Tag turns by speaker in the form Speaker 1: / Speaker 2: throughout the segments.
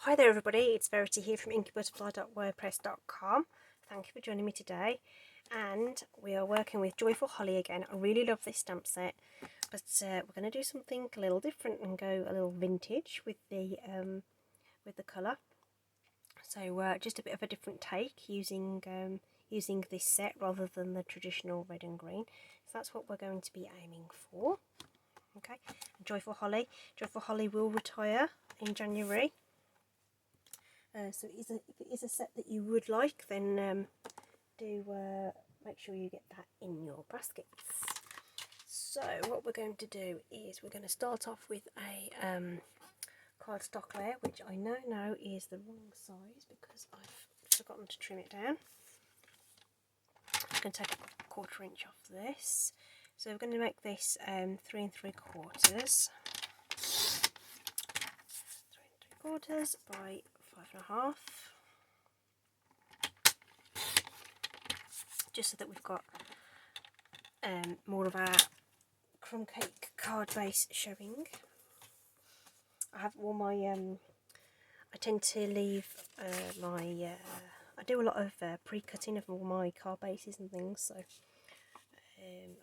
Speaker 1: Hi there everybody, it's Verity here from inkybutterfly.wordpress.com. Thank you for joining me today, and we are working with Joyful Holly again. I really love this stamp set, but we're going to do something a little different and go a little vintage with the colour. So just a bit of a different take using this set rather than the traditional red and green. So that's what we're going to be aiming for. Okay, Joyful Holly will retire in January. So if it is a set that you would like, then do make sure you get that in your baskets. So what we're going to do is we're going to start off with a cardstock layer, which I know now is the wrong size because I've forgotten to trim it down. I'm going to take a 1/4 inch off this. So we're going to make this 3 3/4. 3 3/4 by 5 1/2, just so that we've got more of our crumb cake card base showing. I have all my I tend to leave I do a lot of pre-cutting of all my card bases and things, so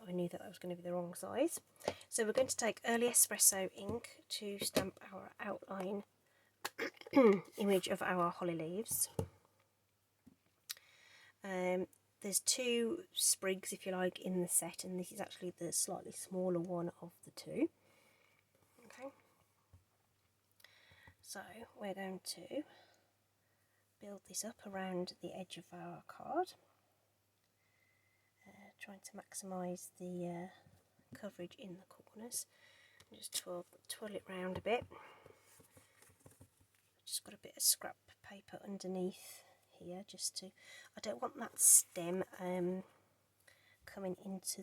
Speaker 1: I knew that was going to be the wrong size. So we're going to take early espresso ink to stamp our outline image of our holly leaves. There's 2 sprigs, if you like, in the set, and this is actually the slightly smaller one of the 2. Okay, so we're going to build this up around the edge of our card, trying to maximise the coverage in the corners. Just twirl it round a bit. Just got a bit of scrap paper underneath here, just to, I don't want that stem coming into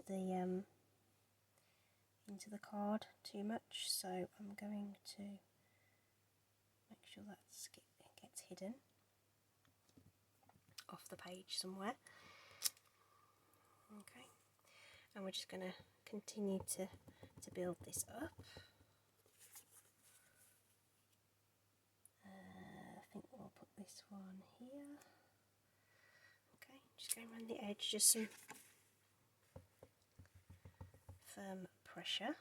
Speaker 1: the card too much, so I'm going to make sure that gets hidden off the page somewhere. Okay, and we're just going to continue to build this up. I think we'll put this one here. Okay, just going around the edge, just some firm pressure.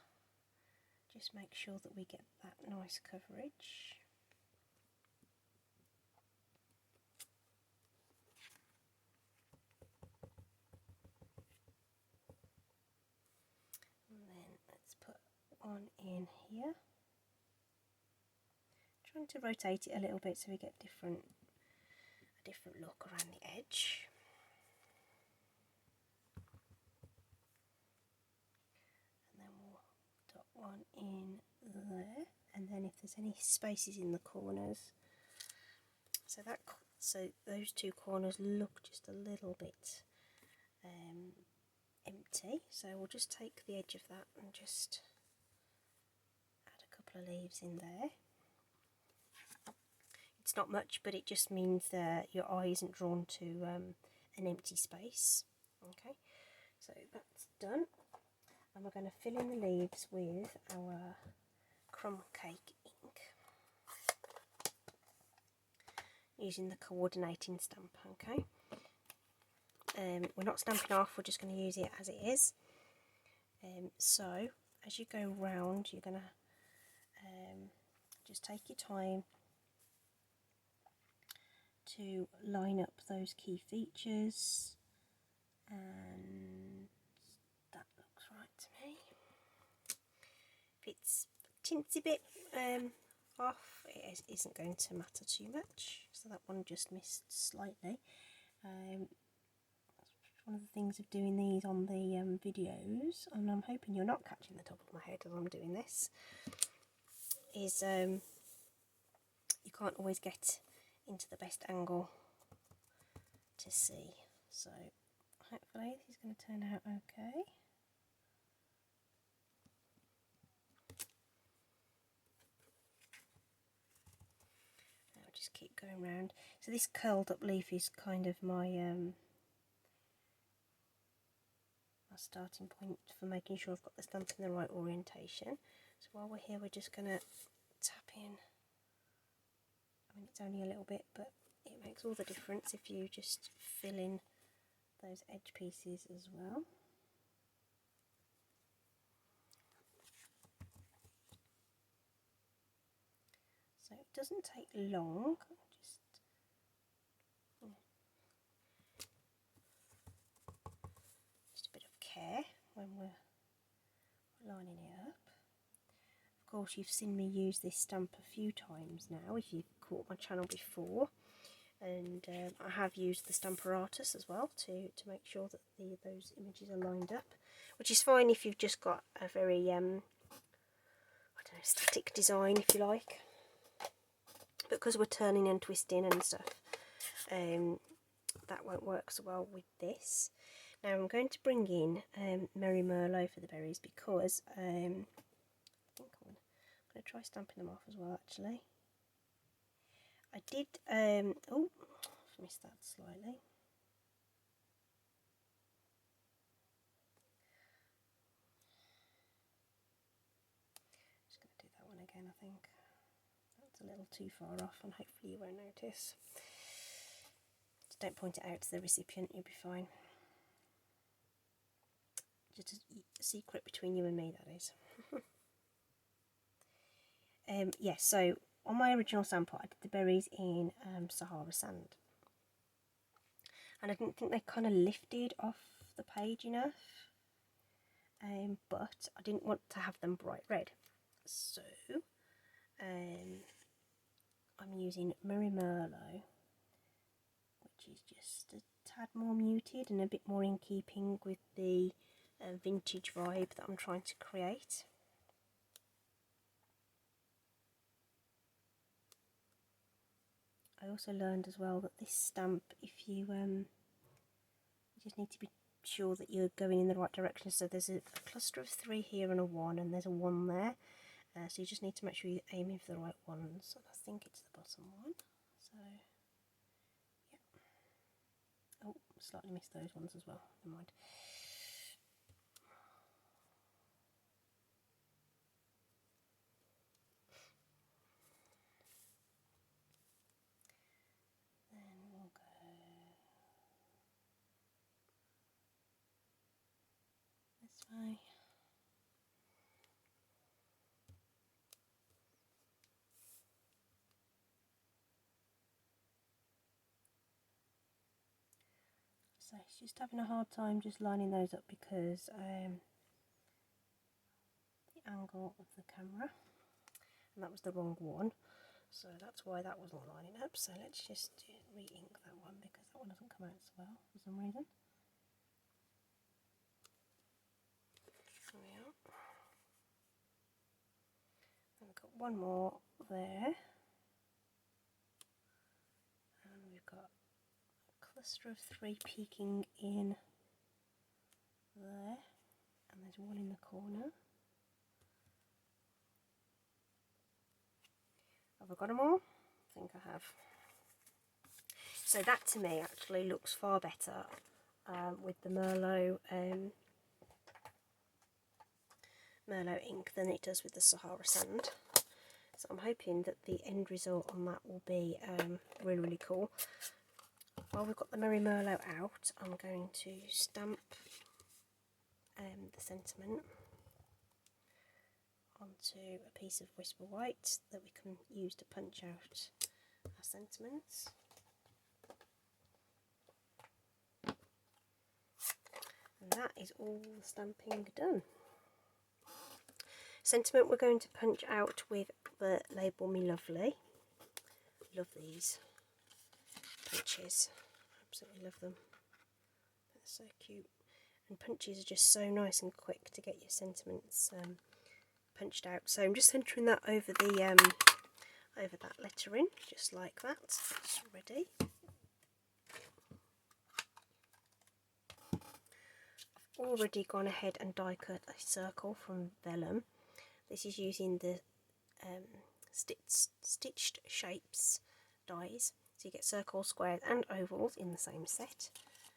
Speaker 1: Just make sure that we get that nice coverage. And then let's put one in here. Trying to rotate it a little bit so we get a different look around the edge. And then we'll dot one in there, and then if there's any spaces in the corners, so those 2 corners look just a little bit empty, so we'll just take the edge of that and just add a couple of leaves in there. It's not much, but it just means that your eye isn't drawn to an empty space. Okay, so that's done, and we're going to fill in the leaves with our crumb cake ink using the coordinating stamp. Okay, we're not stamping off, we're just going to use it as it is. So as you go round, you're going to just take your time to line up those key features, and that looks right to me. If it's a teensy bit off, it isn't going to matter too much. So that one just missed slightly. One of the things of doing these on the videos, and I'm hoping you're not catching the top of my head as I'm doing this, is you can't always get into the best angle to see. So hopefully this is going to turn out okay. Now just keep going round. So this curled up leaf is kind of my starting point for making sure I've got the stamp in the right orientation. So while we're here, we're just going to tap in. I mean, it's only a little bit, but it makes all the difference if you just fill in those edge pieces as well. So it doesn't take long, just a bit of care when we're lining it up. Of course, you've seen me use this stamp a few times now if you've caught my channel before, and I have used the Stamparatus as well to make sure that those images are lined up, which is fine if you've just got a very I don't know, static design, if you like, but because we're turning and twisting and stuff, that won't work so well with this. Now I'm going to bring in Merry Merlot for the berries, because I think I'm going to try stamping them off as well. Actually, I did oh, I've missed that slightly. Just going to do that one again. I think that's a little too far off, and hopefully you won't notice. Just don't point it out to the recipient, you'll be fine. Just a secret between you and me, that is. Yes, so on my original sample I did the berries in Sahara sand, and I didn't think they kind of lifted off the page enough, but I didn't want to have them bright red, so I'm using Merry Merlot, which is just a tad more muted and a bit more in keeping with the vintage vibe that I'm trying to create. I also learned as well that this stamp, if you just need to be sure that you're going in the right direction. So there's a cluster of 3 here and a 1, and there's a 1 there. So you just need to make sure you're aiming for the right ones. And I think it's the bottom one. So, yeah. Oh, slightly missed those ones as well. Never mind. This way. So it's just having a hard time just lining those up because the angle of the camera, and that was the wrong one, so that's why that wasn't lining up. So let's just re-ink that one, because that one doesn't come out so well for some reason. There we are. And we've got one more there, and we've got a cluster of 3 peeking in there, and there's one in the corner. Have I got them all? I think I have. So that to me actually looks far better with the Merlot ink than it does with the Sahara sand. So I'm hoping that the end result on that will be really, really cool. While we've got the Merry Merlot out, I'm going to stamp the sentiment onto a piece of Whisper White that we can use to punch out our sentiments. And that is all the stamping done. Sentiment we're going to punch out with the Label Me Lovely. Love these punches, absolutely love them. They're so cute, and punches are just so nice and quick to get your sentiments punched out. So I'm just centering that over the over that lettering, just like that. It's ready. I've already gone ahead and die cut a circle from vellum. This is using the stitched shapes dies, so you get circles, squares and ovals in the same set.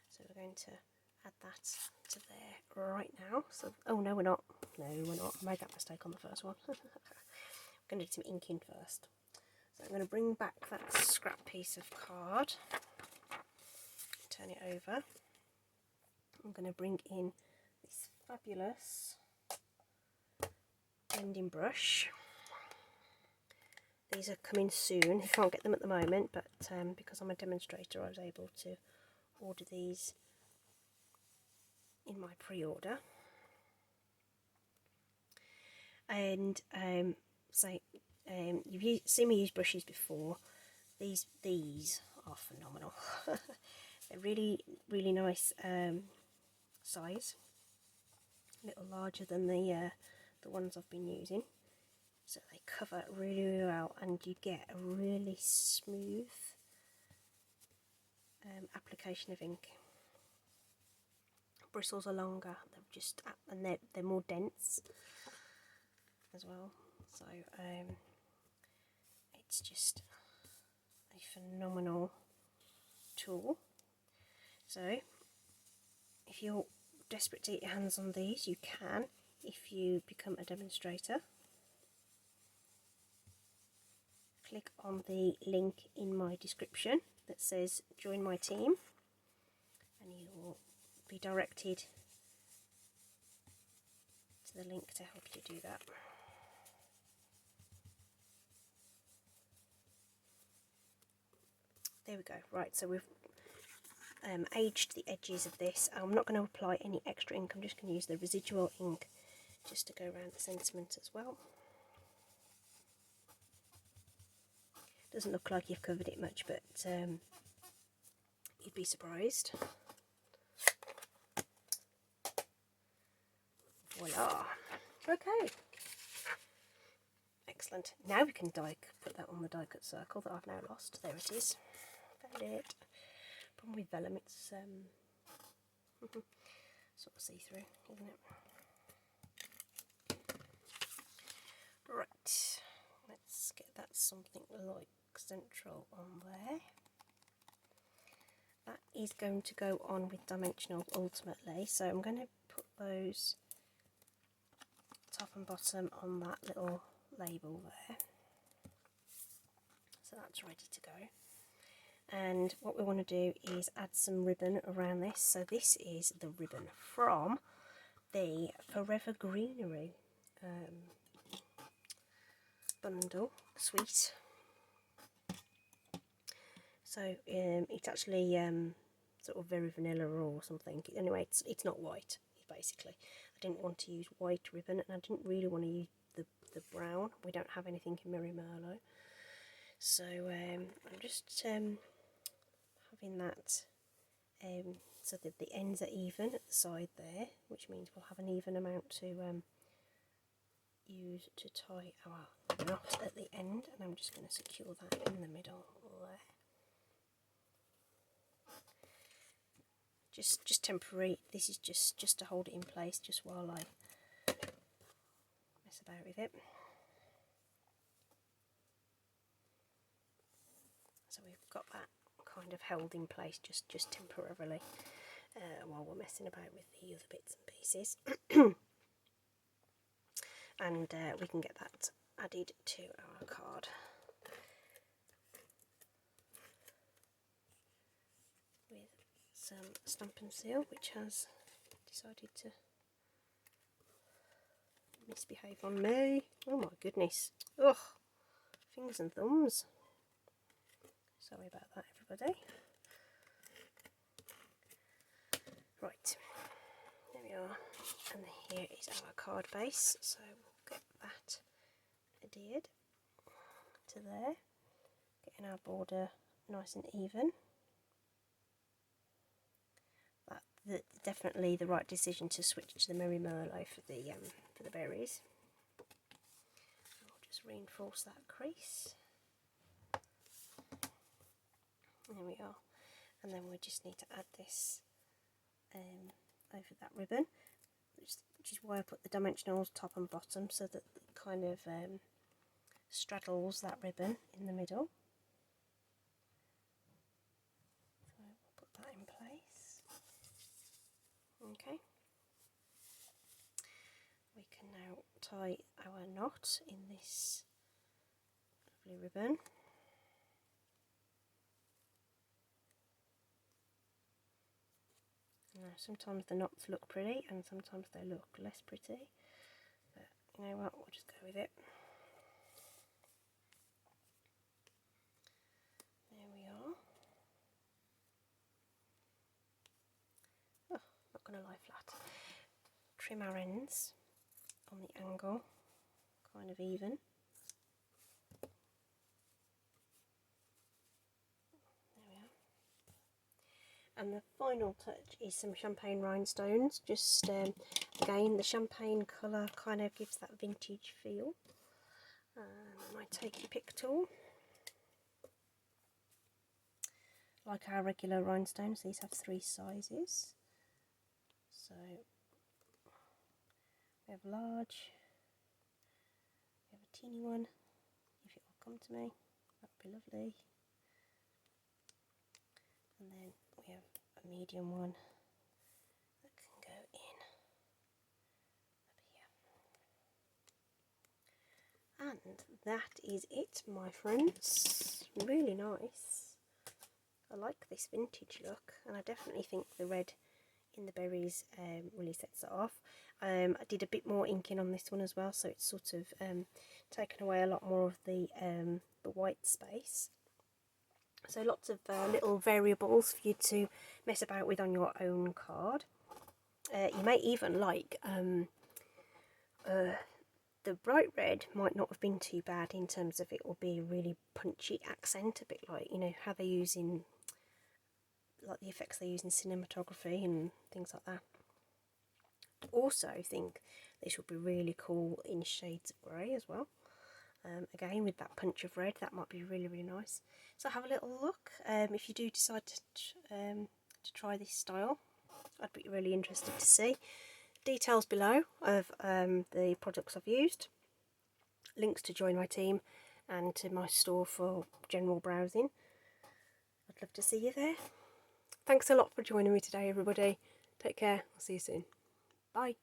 Speaker 1: So we're going to add that to there right now. So, oh no, we're not. No, we're not. I made that mistake on the first one. I'm going to do some inking first. So I'm going to bring back that scrap piece of card, turn it over. I'm going to bring in this fabulous blending brush. These are coming soon. You can't get them at the moment, but because I'm a demonstrator, I was able to order these in my pre-order. And you've seen me use brushes before. These are phenomenal. They're really nice size, a little larger than the ones I've been using. So they cover really well, and you get a really smooth application of ink. Bristles are longer, and they're more dense as well. So it's just a phenomenal tool. So if you're desperate to get your hands on these, you can if you become a demonstrator. Click on the link in my description that says join my team, and you will be directed to the link to help you do that. There we go. Right, so we've aged the edges of this. I'm not going to apply any extra ink, I'm just going to use the residual ink just to go around the sentiment as well. Doesn't look like you've covered it much, but you'd be surprised. Voila! Okay, excellent. Now we can put that on the die cut circle that I've now lost. There it is. Found it. Problem with vellum, it's sort of see-through, isn't it? Right, let's get that something like central on there. That is going to go on with dimensional ultimately, so I'm going to put those top and bottom on that little label there. So that's ready to go. And what we want to do is add some ribbon around this. So this is the ribbon from the Forever Greenery bundle suite. So it's actually sort of very vanilla or something. Anyway, it's not white, basically. I didn't want to use white ribbon, and I didn't really want to use the brown. We don't have anything in Merry Merlot. So I'm just having that so that the ends are even at the side there, which means we'll have an even amount to use to tie our knot at the end, and I'm just going to secure that in the middle there. Just temporary. This is just to hold it in place just while I mess about with it. So we've got that kind of held in place just temporarily while we're messing about with the other bits and pieces. And we can get that added to our card with some Stampin' Seal, which has decided to misbehave on me. Oh my goodness. Ugh, fingers and thumbs. Sorry about that, everybody. Right, there we are, and here is our card base, so we'll get that adhered to there, getting our border nice and even. That's definitely the right decision to switch to the Merry Merlot for the berries. I'll just reinforce that crease. There we are, and then we just need to add this over that ribbon, which is why I put the dimensionals top and bottom, so that it kind of straddles that ribbon in the middle. So we'll put that in place. Okay. We can now tie our knot in this lovely ribbon. Now, sometimes the knots look pretty and sometimes they look less pretty, but you know what, we'll just go with it. There we are. Oh, not going to lie flat. Trim our ends on the angle, kind of even. And the final touch is some champagne rhinestones. Just again, the champagne colour kind of gives that vintage feel. My Take Your Pick tool. Like our regular rhinestones, these have 3 sizes. So we have large, we have a teeny one, if it will come to me, that would be lovely. And then we have a medium one that can go in up here. And that is it, my friends. Really nice. I like this vintage look, and I definitely think the red in the berries really sets it off. I did a bit more inking on this one as well, so it's sort of taken away a lot more of the white space. So lots of little variables for you to mess about with on your own card. You may even like the bright red might not have been too bad in terms of it will be a really punchy accent, a bit like, you know, how they use in, like the effects they use in cinematography and things like that. Also think this would be really cool in shades of grey as well. Again, with that punch of red, that might be really, really nice. So have a little look. If you do decide to try this style, I'd be really interested to see. Details below of the products I've used, links to join my team and to my store for general browsing. I'd love to see you there. Thanks a lot for joining me today, everybody. Take care. I'll see you soon. Bye.